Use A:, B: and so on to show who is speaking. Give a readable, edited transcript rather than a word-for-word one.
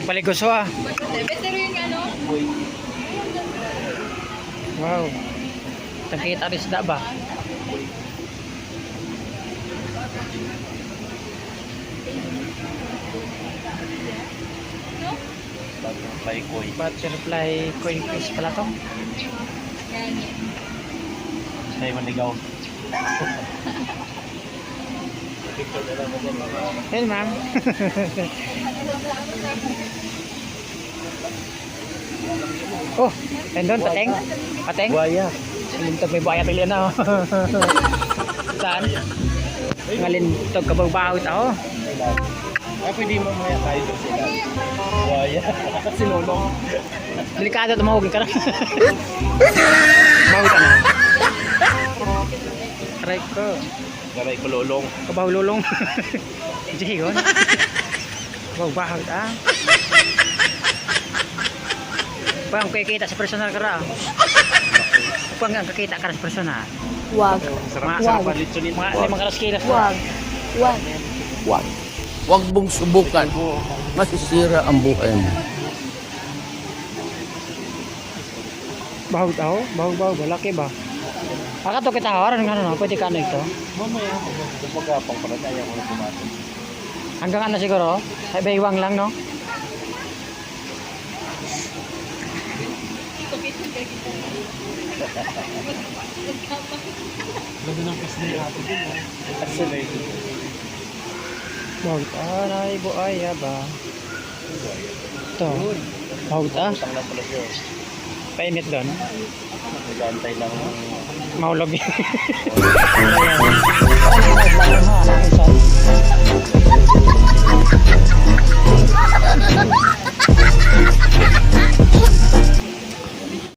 A: Nagpaligos ah.
B: Pero yung ano?
A: Wow. Nakita rin isda ba?
C: Butterfly koi.
A: Butterfly koi fish pala to.
C: Say manigaw.
A: Hey ma'am. Oh, andun pateng. Pateng.
C: Buaya.
A: Lintog may buaya pili na. Saan? Ngalintog kabagbaw tao.
C: Pwede mo maya tayo doon sila. Buaya.
A: Sinulong. Delikado tumahugin ka na. Bawi ka na. Aray ko.
C: Garay ko lolong.
A: Kabaw lulong. Jigon. Kabaw ah. Pang kikita sa personal ka ra. Pang ang kakita ka sa personal.
D: Wag.
C: Sarap palit sunit.
A: Mga 5 kilos.
D: Wag. Wag.
E: Wag. Wag mong subukan. Masisira ang buhay mo.
A: Bahaw tao? Bahaw. Laki ba? Aka to kita hawaran nga no? Pwede ka ano ito?
C: Mamaya. Magapang para na ayaw ko na pumasok.
A: Hanggang ano siguro? Ay baywang lang no?
C: Lago ng kasi ni ate din. Actually.
A: Bahaw ay buaya ba? Ito. Bahaw ta?
C: Tang na pala siya.
A: Painit doon.
C: Nag-aantay ng
A: Maulog. Ayan.